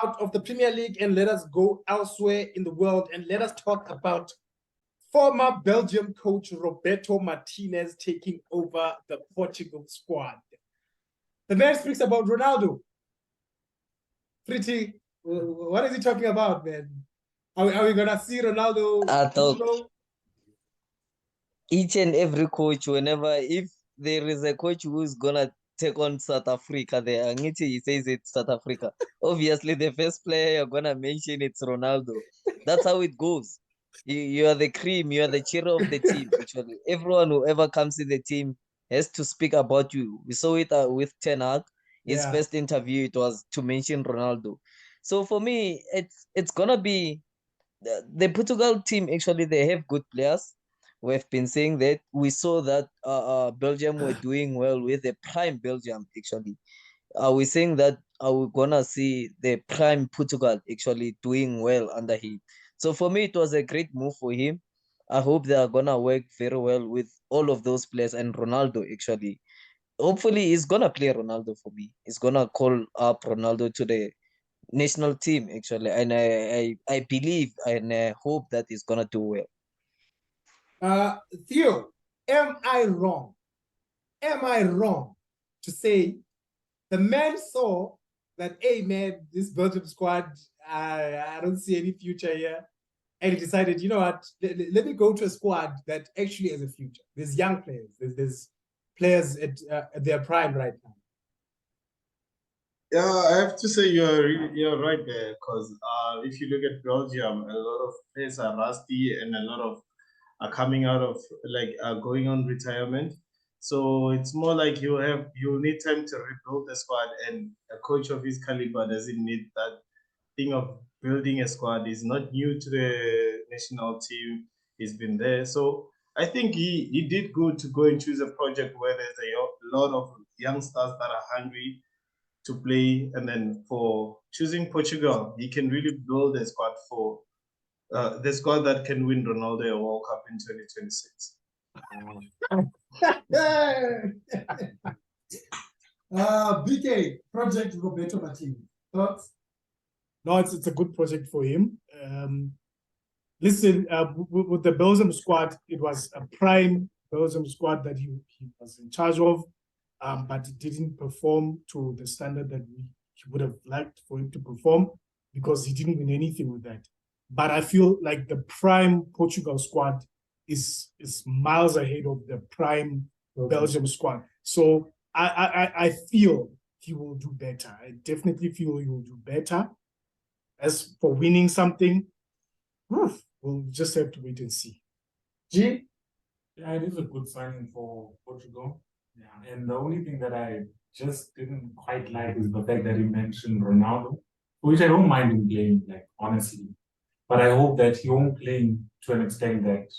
out of the Premier League and let us go elsewhere in the world and let us talk about former Belgium coach Roberto Martinez taking over the Portugal squad. The man speaks about Ronaldo. Pretty, what is he talking about, man? Are we going to see Ronaldo? I thought each and every coach, if there is a coach who's going to take on South Africa, he says it's South Africa. Obviously, the first player you're going to mention, it's Ronaldo. That's how it goes. You are the cream, you are the cheer of the team, actually. Everyone who ever comes in the team has to speak about you. We saw it with Ten Hag. His first interview, it was to mention Ronaldo. So for me, it's going to be the Portugal team. Actually, they have good players. We've been saying that. We saw that Belgium were doing well with the prime Belgium, actually. Are we saying that are we gonna see the prime Portugal actually doing well under him? So for me, it was a great move for him. I hope they are gonna work very well with all of those players and Ronaldo actually. Hopefully, he's gonna play Ronaldo for me. He's gonna call up Ronaldo to the national team actually, and I believe and I hope that he's gonna do well. Theo, am I wrong? Am I wrong to say the man saw that, hey, man, this Belgium squad, I don't see any future here. And he decided, you know what, let me go to a squad that actually has a future. There's young players. There's players at their prime right now. Yeah, I have to say you're right there, because if you look at Belgium, a lot of players are rusty and a lot of are coming out of going on retirement. So it's more like you need time to rebuild the squad, and a coach of his caliber doesn't need that thing of building a squad. He's not new to the national team. He's been there. So I think he did good to go and choose a project where there's a lot of youngsters that are hungry to play. And then for choosing Portugal, he can really build a squad for the squad that can win Ronaldo a World Cup in 2026. BK, Project Roberto Martinez. Thoughts? No, it's a good project for him. Listen, with the Belgium squad, it was a prime Belgium squad that he was in charge of, but it didn't perform to the standard that he would have liked for him to perform, because he didn't win anything with that. But I feel like the prime Portugal squad is miles ahead of the prime Belgium squad. So I feel he will do better. I definitely feel he will do better. As for winning something, we'll just have to wait and see. G? Yeah, it is a good signing for Portugal. Yeah, and the only thing that I just didn't quite like is the fact that he mentioned Ronaldo, which I don't mind him playing, honestly. But I hope that he won't play to an extent that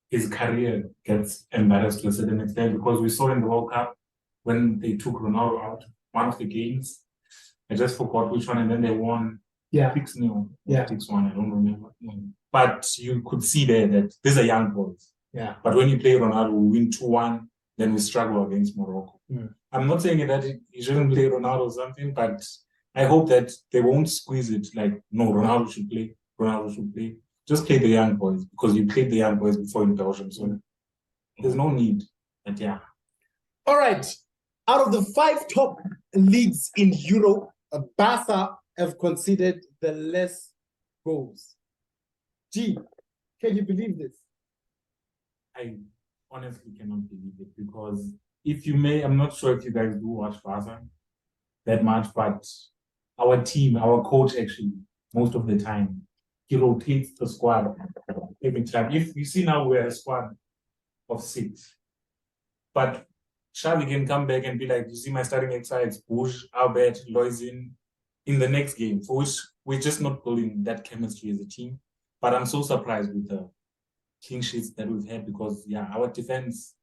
his career gets embarrassed to a certain extent, because we saw in the World Cup when they took Ronaldo out, one of the games, I just forgot which one, and then they won 6-0, 6-1, I don't remember. But you could see there that these are young boys. Yeah. But when you play Ronaldo, we win 2-1, then we struggle against Morocco. I'm not saying that he shouldn't play Ronaldo or something, but I hope that they won't squeeze it like, no, Ronaldo should play. Just play the young boys, because you played the young boys before in Belgium, so there's no need. But yeah. All right. Out of the 5 top leagues in Europe, Barca have conceded the less goals. G, can you believe this? I honestly cannot believe it, because if you may, I'm not sure if you guys do watch Barca that much, but our team, our coach actually, most of the time, he rotates the squad every time. If you see now we're a squad of 6, but Xavi can come back and be like, you see my starting exiles, Bush, Albert, Loizin, in the next game, for which we're just not building that chemistry as a team. But I'm so surprised with the clean sheets that we've had, because our defense,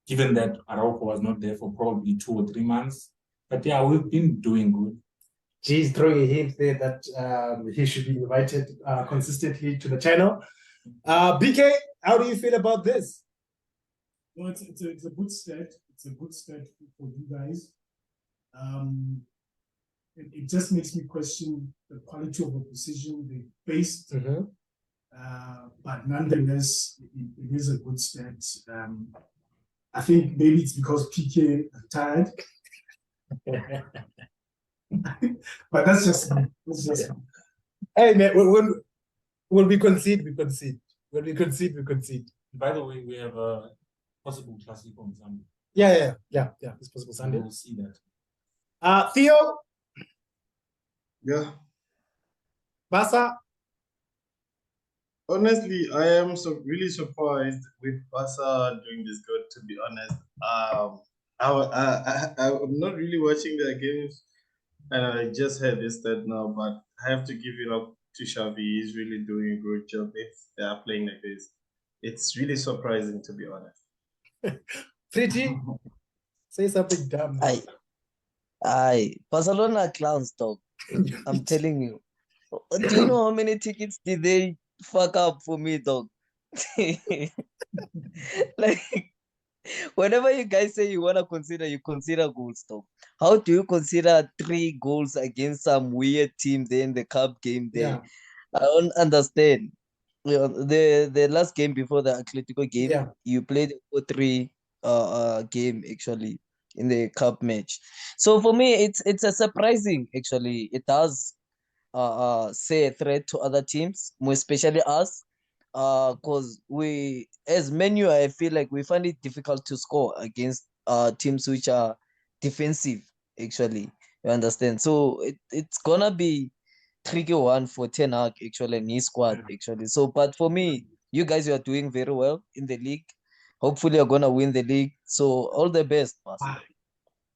given that Araujo was not there for probably 2 or 3 months, but we've been doing good. He's throwing a hint there that he should be invited consistently to the channel. BK, how do you feel about this? Well, it's a good start. It's a good start for you guys. it just makes me question the quality of opposition they faced. Mhm. But nonetheless, it is a good stat. I think maybe it's because PK retired, but that's just me. That's just me. Hey man, when we concede, we concede. When we concede, we concede. By the way, we have a possible classic on Sunday. Yeah. It's possible So Sunday. we'll see that. Theo, Yeah. Basa. Honestly, I am really surprised with Barca doing this good. To be honest, I'm not really watching their games, and I just heard this stat now. But I have to give it up to Xavi. He's really doing a great job. If they are playing like this, it's really surprising, to be honest. Pretty, say something dumb. Aye, Barcelona clowns, dog. I'm telling you. Do you know how many tickets did they fuck up for me, dog? Like, whenever you guys say you wanna consider, you consider goals, dog. How do you consider 3 goals against some weird team there in the cup game there? Yeah. I don't understand. The last game before the Atletico game, Yeah. you played a 4-3 game actually in the cup match. So for me, it's a surprising actually. It does say a threat to other teams, more especially us. Cause we as menu, I feel like we find it difficult to score against teams which are defensive, actually. You understand? So it's gonna be tricky one for Ten Hag actually and his squad actually. So but for me, you guys, you are doing very well in the league. Hopefully you're gonna win the league. So all the best, Pastor.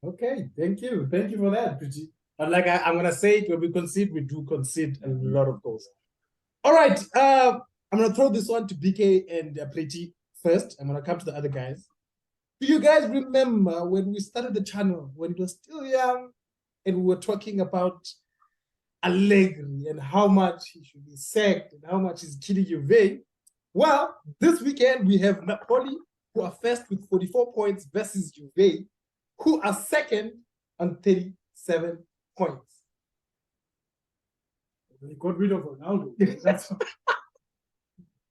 Okay, thank you. Thank you for that, Pretty. But like I'm gonna say it, when we concede, we do concede a lot of goals. All right, I'm gonna throw this one to BK and Pretty first. I'm gonna come to the other guys. Do you guys remember when we started the channel, when it was still young, and we were talking about Allegri and how much he should be sacked and how much he's killing Juve? Well, this weekend we have Napoli, who are first with 44 points versus Juve, who are second on 37 points. They got rid of Ronaldo.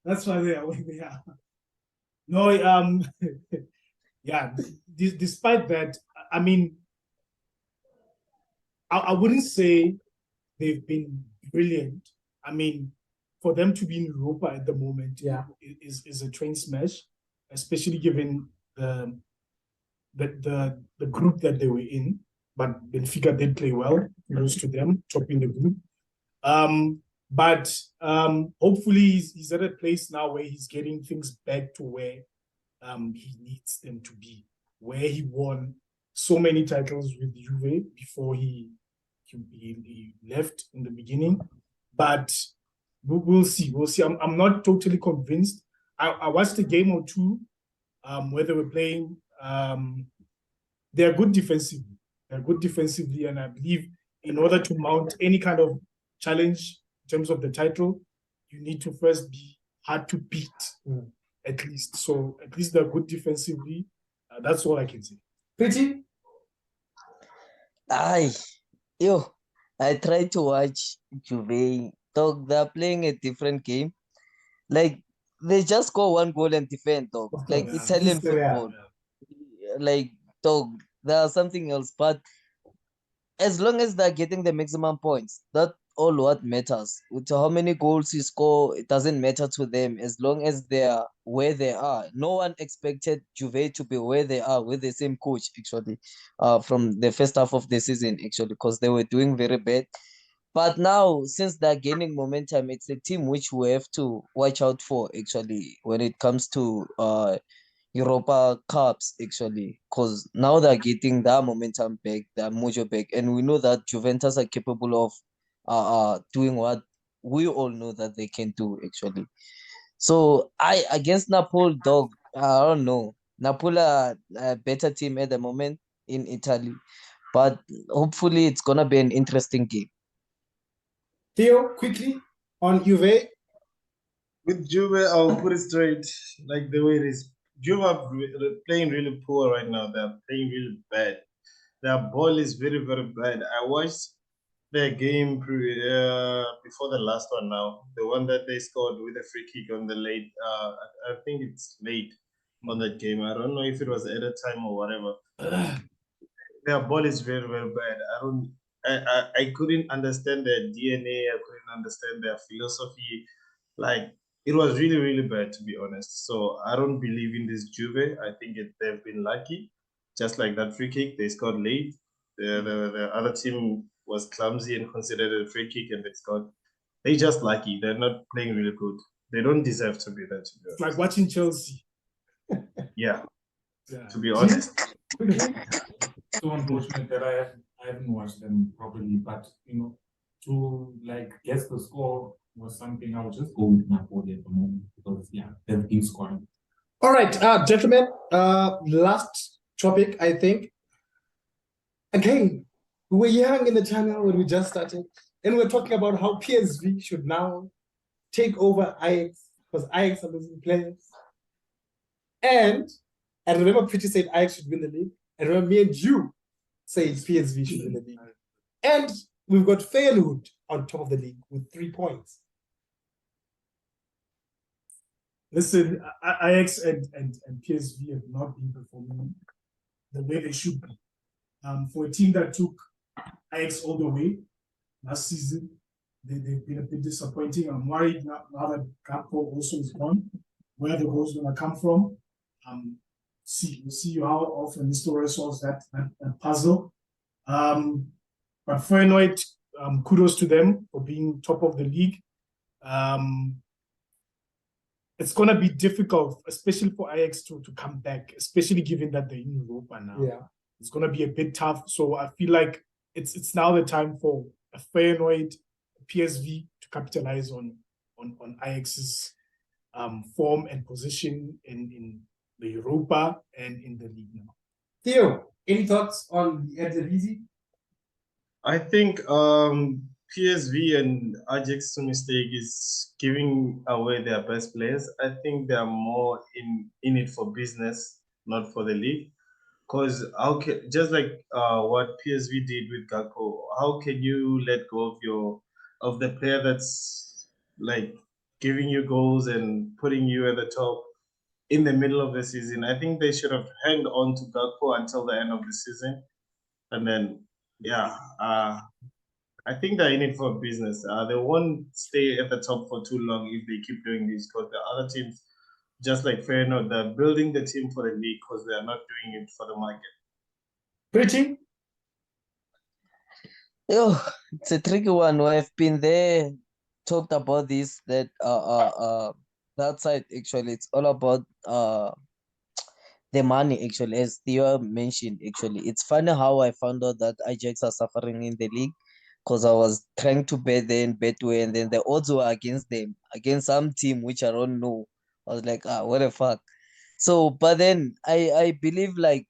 That's why they are where they are. No, yeah. Despite that, I mean, I wouldn't say they've been brilliant. I mean, for them to be in Europa at the moment, Yeah, is a train smash, especially given the group that they were in. But Benfica did play well, close to them, topping the group. But hopefully he's at a place now where he's getting things back to where he needs them to be, where he won so many titles with Juve before he left in the beginning. But we'll see. We'll see. I'm not totally convinced. I watched a game or two where they were playing. They're good defensively. They're good defensively, and I believe in order to mount any kind of challenge in terms of the title, you need to first be hard to beat, at least. So at least they're good defensively. That's all I can say. Pretty. Aye, yo, I tried to watch Juve. Dog, they're playing a different game. Like they just score 1 goal and defend, dog. Of Like course. Italian This is Serie A. football. Like, dog, there's something else. But as long as they're getting the maximum points, that all what matters. With how many goals you score, it doesn't matter to them as long as they are where they are. No one expected Juve to be where they are with the same coach, actually, from the first half of the season, actually, because they were doing very bad. But now, since they're gaining momentum, it's a team which we have to watch out for, actually, when it comes to Europa Cups, actually, because now they're getting that momentum back, that mojo back, and we know that Juventus are capable of doing what we all know that they can do, actually. So I against Napoli, dog, I don't know. Napoli are a better team at the moment in Italy, but hopefully it's gonna be an interesting game. Theo, quickly on Juve. With Juve, I'll put it straight, like the way it is. Juve are playing really poor right now. They're playing really bad. Their ball is very, very bad. I watched the game before the last one now, the one that they scored with a free kick on the late, I think it's late on that game. I don't know if it was added time or whatever. Their ball is very, very bad. I couldn't understand their DNA. I couldn't understand their philosophy. Like, it was really, really bad, to be honest. So I don't believe in this Juve. I think they've been lucky. Just like that free kick, they scored late. The other team was clumsy and considered a free kick, and they scored. They're just lucky. They're not playing really good. They don't deserve to be there, to be It's honest. like watching Chelsea. Yeah, Yeah. to be honest. So unfortunate that I haven't watched them properly, but to like guess the score was something I would just go with my body at the moment because they've been scoring. All right, gentlemen, last topic, I think. Again, we were young in the channel when we just started, and we're talking about how PSV should now take over Ajax because Ajax are losing players. And I remember Pretty said Ajax should win the league. I remember me and you said PSV should win the league. And we've got Feyenoord on top of the league with 3 points. Listen, Ajax and PSV have not been performing the way they should be. For a team that took Ajax all the way last season, they've been a bit disappointing. I'm worried now that Gakpo also is gone, where the goal's going to come from. We'll see how often Mr. solves that puzzle. But Feyenoord, kudos to them for being top of the league. It's going to be difficult, especially for Ajax to come back, especially given that they're in Europa now. Yeah. It's going to be a bit tough. So I feel like it's now the time for a Feyenoord, PSV to capitalize on Ajax's form and position in the Europa and in the league now. Theo, any thoughts on the Eredivisie? I think PSV and Ajax's mistake is giving away their best players. I think they are more in it for business, not for the league. Because just like what PSV did with Gakpo, how can you let go of the player that's like giving you goals and putting you at the top in the middle of the season? I think they should have hanged on to Gakpo until the end of the season, and then I think they're in it for business. They won't stay at the top for too long if they keep doing this, because the other teams, just like Feyenoord, they're building the team for the league because they're not doing it for the market. Pretty? It's a tricky one. I've been there, talked about this, that that side actually it's all about the money actually, as Theo mentioned. Actually, it's funny how I found out that Ajax are suffering in the league, because I was trying to bet there and Betway, and then the odds were against them, against some team which I don't know. I was like, what the fuck. So but then I believe like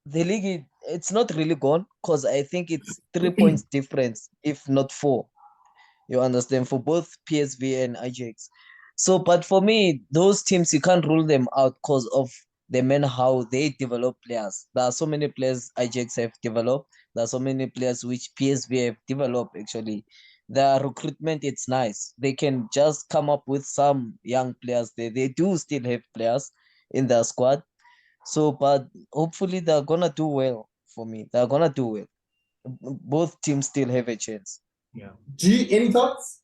the league, it's not really gone, because I think it's 3 points difference, if not 4. You understand, for both PSV and Ajax. So, but for me, those teams you can't rule them out because of the manner how they develop players. There are so many players Ajax have developed. There are so many players which PSV have developed actually. The recruitment, it's nice. They can just come up with some young players. They do still have players in their squad. So, but hopefully they're gonna do well for me. They're gonna do well. Both teams still have a chance. Yeah. G, any thoughts?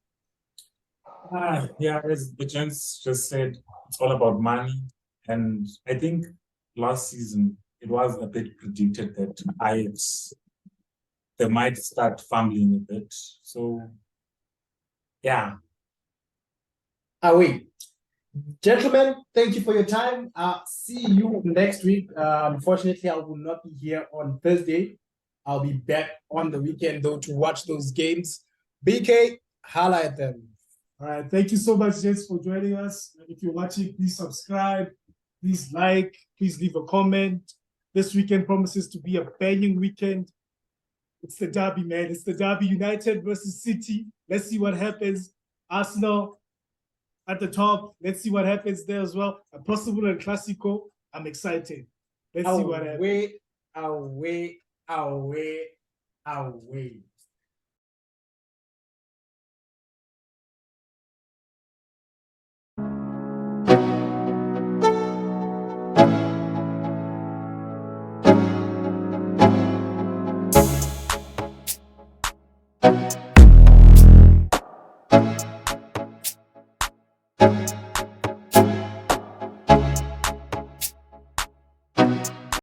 As the gents just said, it's all about money. And I think last season it was a bit predicted that Ajax, they might start fumbling a bit. So Away. Gentlemen, thank you for your time. See you next week. Unfortunately, I will not be here on Thursday. I'll be back on the weekend, though, to watch those games. BK, holla at them. All right. Thank you so much, gents, for joining us. If you're watching, please subscribe, please like, please leave a comment. This weekend promises to be a banging weekend. It's the derby, man. It's the derby, United versus City. Let's see what happens. Arsenal at the top. Let's see what happens there as well. A possible El Clasico. I'm excited. Let's see what happens. Away.